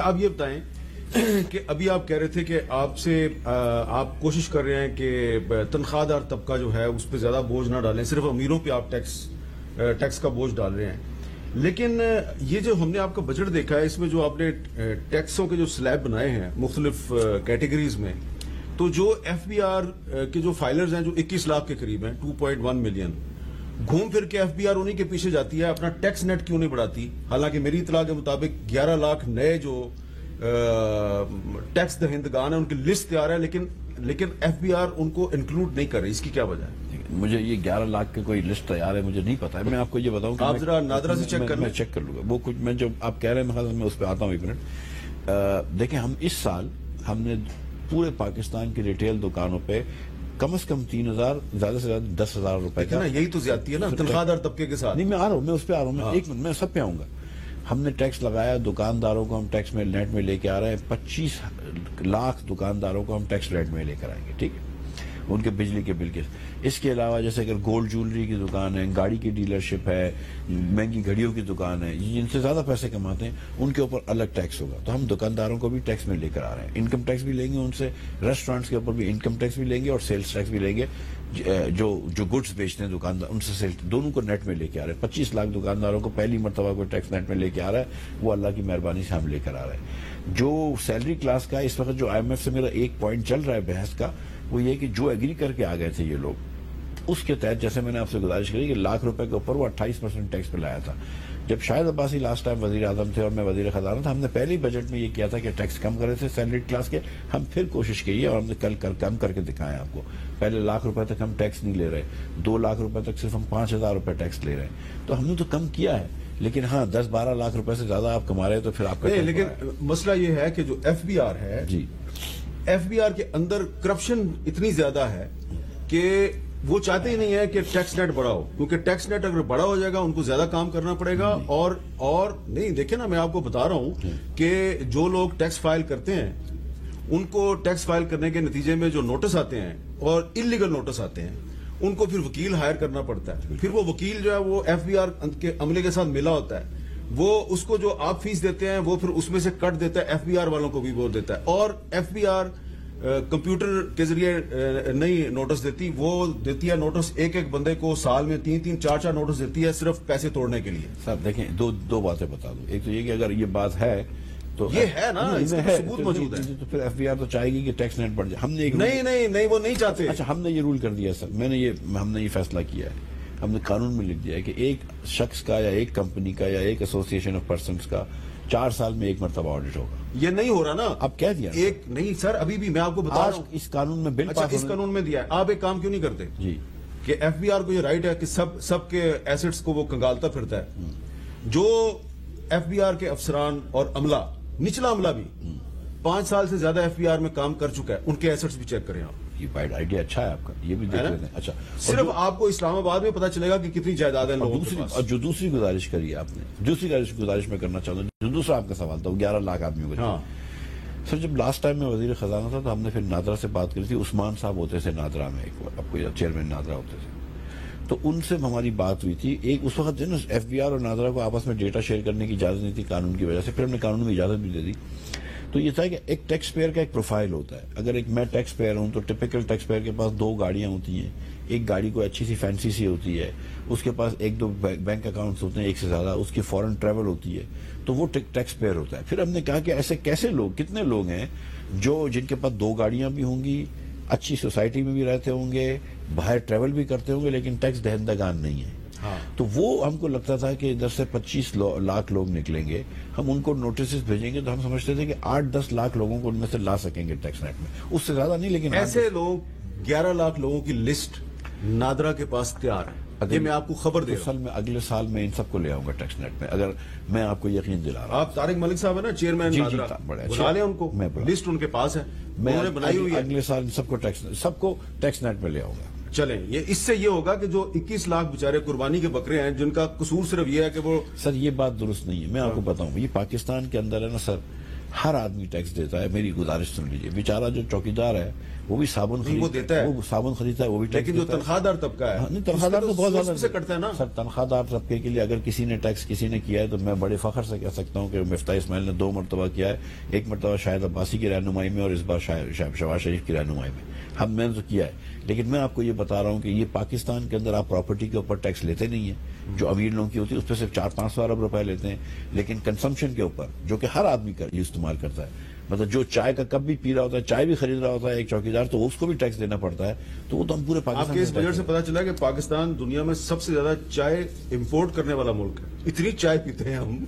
آپ یہ بتائیں کہ ابھی آپ کہہ رہے تھے کہ آپ کوشش کر رہے ہیں کہ تنخواہ دار طبقہ جو ہے اس پہ زیادہ بوجھ نہ ڈالیں، صرف امیروں پہ آپ ٹیکس کا بوجھ ڈال رہے ہیں. لیکن یہ جو ہم نے آپ کا بجٹ دیکھا ہے، اس میں جو آپ نے ٹیکسوں کے جو سلیب بنائے ہیں مختلف کیٹیگریز میں، تو جو ایف بی آر کے جو فائلرز ہیں جو 21 لاکھ کے قریب ہیں، 2.1 ملین، گھوم پھر کے ایف بی آر انہی کے پیچھے جاتی ہے، اپنا ٹیکس نیٹ کیوں نہیں بڑھاتی؟ حالانکہ میری اطلاع کے مطابق 11 لاکھ نئے جو ٹیکس دہندگان ہیں ان کی لسٹ تیار ہے، لیکن ایف بی آر ان کو انکلوڈ نہیں کر رہی. اس کی کیا وجہ ہے؟ مجھے یہ 11 لاکھ کے کوئی لسٹ تیار ہے مجھے نہیں پتا ہے. میں آپ کو یہ بتاؤں کہ آپ ذرا نادرا سے چیک کر لیں. میں چیک کر لوں گا وہ کچھ. میں جو آپ کہہ رہے ہیں میں اس پہ آتا ہوں ایک منٹ. دیکھیں ہم اس سال ہم نے پورے پاکستان کی ریٹیل دکانوں پہ کم از کم 3,000 زیادہ سے زیادہ 10,000 روپے کا. یہی تو زیادتی ہے نا تنخواہ دار طبقے کے ساتھ. نہیں میں آ رہا ہوں، میں اس پہ آ رہا ہوں. ایک منٹ میں سب پہ آؤں گا. ہم نے ٹیکس لگایا دکانداروں کو، ہم ٹیکس میں نیٹ میں لے کے آ رہے ہیں 25 لاکھ دکانداروں کو ہم ٹیکس ریٹ میں لے کر آئیں گے. ٹھیک ہے، ان کے بجلی کے بل کے. اس کے علاوہ جیسے اگر گولڈ جولری کی دکان ہے، گاڑی کی ڈیلرشپ ہے، مہنگی گھڑیوں کی دکان ہے، جن سے زیادہ پیسے کماتے ہیں ان کے اوپر الگ ٹیکس ہوگا. تو ہم دکانداروں کو بھی ٹیکس میں لے کر آ رہے ہیں. انکم ٹیکس بھی لیں گے ان سے، ریسٹورینٹس کے اوپر بھی انکم ٹیکس بھی لیں گے اور سیلز ٹیکس بھی لیں گے. جو گڈز بیچتے ہیں دکاندار ان سے سیل دونوں کو نیٹ میں لے کے آ رہے ہیں. 25 لاکھ دکانداروں کو پہلی مرتبہ کوئی ٹیکس نیٹ میں لے کے آ رہا ہے، وہ اللہ کی مہربانی سے ہم لے کر آ رہے ہیں. جو سیلری کلاس کا اس وقت جو آئی ایم ایف سے میرا ایک پوائنٹ چل رہا ہے بحث کا، وہ یہ کہ جو ایگری کر کے آ گئے تھے یہ لوگ، اس کے تحت جیسے میں نے آپ سے گزارش کری کہ لاکھ روپے کے اوپر وہ 28% ٹیکس پہ لایا تھا. جب شاہد عباسی لاسٹ ٹائم وزیر اعظم تھے اور میں وزیر خزانہ تھا، ہم نے پہلے بجٹ میں یہ کیا تھا کہ ٹیکس کم کرے تھے سیلری کلاس کے. ہم پھر کوشش کی ہے اور ہم نے کم کر کے دکھایا آپ کو. پہلے لاکھ روپے تک ہم ٹیکس نہیں لے رہے، 2 لاکھ روپے تک صرف ہم 5,000 روپے ٹیکس لے رہے ہیں. تو ہم نے تو کم کیا ہے، لیکن ہاں 10-12 لاکھ روپے سے زیادہ آپ کما رہے ہیں تو پھر آپ کا. لیکن مسئلہ یہ ہے کہ جو ایف بی آر ہے، جی ایف بی آر کے اندر کرپشن اتنی زیادہ ہے کہ وہ چاہتے ہی نہیں ہے کہ ٹیکس نیٹ بڑا ہو، کیونکہ ٹیکس نیٹ اگر بڑا ہو جائے گا ان کو زیادہ کام کرنا پڑے گا. اور نہیں دیکھیں نا، میں آپ کو بتا رہا ہوں کہ جو لوگ ٹیکس فائل کرتے ہیں ان کو ٹیکس فائل کرنے کے نتیجے میں جو نوٹس آتے ہیں اور انلیگل نوٹس آتے ہیں ان کو پھر وکیل ہائر کرنا پڑتا ہے. پھر وہ وکیل جو ہے وہ ایف بی آر کے عملے کے ساتھ ملا ہوتا ہے، وہ اس کو جو آپ فیس دیتے ہیں وہ پھر اس میں سے کٹ دیتا ہے، ایف بی آر والوں کو بھی وہ دیتا ہے. اور ایف بی آر کمپیوٹر کے ذریعے نہیں نوٹس دیتی، وہ دیتی ہے نوٹس ایک بندے کو سال میں 3-3 4-4 نوٹس دیتی ہے صرف پیسے توڑنے کے لیے. صاحب دیکھیں دو باتیں بتا دوں. ایک تو یہ کہ اگر یہ بات ہے تو یہ ہے نا، اس کا ثبوت موجود ہے. تو پھر ایف بی آر تو چاہے گی کہ ٹیکس نیٹ بڑھ جائے. ہم نے نہیں وہ نہیں چاہتے. اچھا ہم نے یہ رول کر دیا سر، ہم نے یہ فیصلہ کیا ہے، ہم نے قانون میں لکھ دیا ہے کہ ایک شخص کا یا ایک کمپنی کا یا ایک ایسوسیشن آف پرسنز کا 4 سال میں ایک مرتبہ آڈٹ ہوگا. یہ نہیں ہو رہا نا. آپ کہہ دیا ایک نہیں سر، ابھی بھی میں آپ کو بتا رہا ہوں اس قانون میں بل پاس اس قانون میں دیا ہے. آپ ایک کام کیوں نہیں کرتے جی کہ ایف بی آر کو یہ رائٹ ہے کہ سب کے ایسٹس کو وہ کنگالتا پھرتا ہے. جو ایف بی آر کے افسران اور عملہ، نچلا عملہ بھی 5 سال سے زیادہ ایف بی آر میں کام کر چکا ہے، ان کے ایسٹس بھی چیک کریں آپ. یہ بائٹ آئیڈیا اچھا ہے آپ کا، یہ بھی دیکھ لیتے ہیں. اچھا صرف آپ کو اسلام آباد میں پتا چلے گا کہ کتنی جائیداد ہے لوگوں کے پاس. اور جو دوسری گزارش کری آپ نے، دوسری گزارش میں کرنا چاہتا ہوں، جو دوسرا آپ کا سوال تھا 11 لاکھ آدمیوں کا. سر جب لاسٹ ٹائم میں وزیر خزانہ تھا تو ہم نے پھر نادرا سے بات کری تھی. عثمان صاحب ہوتے تھے نادرا میں، ایک آپ کو چیئرمین نادرا ہوتے تھے، تو ان سے ہماری بات ہوئی تھی. ایک اس وقت نا ایف بی آر اور نادرا کو آپس میں ڈیٹا شیئر کرنے کی اجازت نہیں تھی قانون کی وجہ سے، پھر ہم نے قانون میں اجازت بھی دے دی. تو یہ تھا کہ ایک ٹیکس پیئر کا ایک پروفائل ہوتا ہے. اگر ایک میں ٹیکس پیئر ہوں تو ٹپیکل ٹیکس پیئر کے پاس 2 گاڑیاں ہوتی ہیں. ایک گاڑی کو اچھی سی فینسی سی ہوتی ہے، اس کے پاس 1-2 بینک اکاؤنٹس ہوتے ہیں ایک سے زیادہ، اس کی فورن ٹریول ہوتی ہے، تو وہ ٹیکس پیئر ہوتا ہے. پھر ہم نے کہا کہ ایسے کیسے لوگ، کتنے لوگ ہیں جن کے پاس 2 گاڑیاں بھی ہوں گی، اچھی سوسائٹی میں بھی رہتے ہوں گے، باہر ٹریول بھی کرتے ہوں گے، لیکن ٹیکس دہندگان نہیں ہے. تو وہ ہم کو لگتا تھا کہ ادھر سے 25 لاکھ لوگ نکلیں گے، ہم ان کو نوٹسز بھیجیں گے تو ہم سمجھتے تھے کہ 8-10 لاکھ لوگوں کو ان میں سے لا سکیں گے ٹیکس نیٹ میں، اس سے زیادہ نہیں. لیکن ایسے لوگ 11 لاکھ لوگوں کی لسٹ نادرا کے پاس تیار ہے. یہ میں آپ کو خبر دے رہا ہوں. اگلے سال میں ان سب کو لے آؤں گا ٹیکس نیٹ میں، اگر میں آپ کو یقین دلا رہا ہوں. آپ طارق ملک صاحب ہے نا چیئرمین نادرا، بلا لیں ان کو، لسٹ ان کے پاس ہے، انہوں نے بنائی ہوئی ہے. اگلے سال سب کو ٹیکس نیٹ میں لے آؤں گا. چلیں اس سے یہ ہوگا کہ جو 21 لاکھ بیچارے قربانی کے بکرے ہیں جن کا قصور صرف یہ ہے کہ وہ. سر یہ بات درست نہیں ہے. میں آپ کو بتاؤں، یہ پاکستان کے اندر ہے نا سر، ہر آدمی ٹیکس دیتا ہے. میری گزارش سن لیجیے, بیچارہ جو چوکیدار ہے وہ بھی صابن نہیں، وہ دیتا ہے. وہ صابن خریدتا ہے, وہ بھی ٹیکس لیکن جو دیتا ہے. تنخواہ دار طبقہ ہے نہیں, تنخواہ دار تو بہت اس سے زیادہ کٹتا ہے نا. سر, تنخواہ دار طبقے کے لیے اگر کسی نے ٹیکس کسی نے کیا ہے تو میں بڑے فخر سے کہہ سکتا ہوں کہ مفتاح اسماعیل نے 2 مرتبہ کیا ہے. ایک مرتبہ شاہد عباسی کی رہنمائی میں اور اس بار شہباز شریف کی رہنمائی میں. میں نے تو کیا ہے, لیکن میں آپ کو یہ بتا رہا ہوں کہ یہ پاکستان کے اندر آپ پراپرٹی کے اوپر ٹیکس لیتے نہیں ہیں. جو امیر لوگوں کی ہوتی ہے اس پہ صرف 400-500 ارب روپے لیتے ہیں, لیکن کنزمپشن کے اوپر جو کہ ہر آدمی استعمال کرتا ہے, مطلب جو چائے کا کپ بھی پی رہا ہوتا ہے, چائے بھی خرید رہا ہوتا ہے ایک چوکیدار, تو اس کو بھی ٹیکس دینا پڑتا ہے. تو وہ تو ہم پورے آپ پاکستان کے اس بجٹ سے پتا چلا کہ پاکستان دنیا میں سب سے زیادہ چائے امپورٹ کرنے والا ملک ہے. اتنی چائے پیتے ہیں ہم.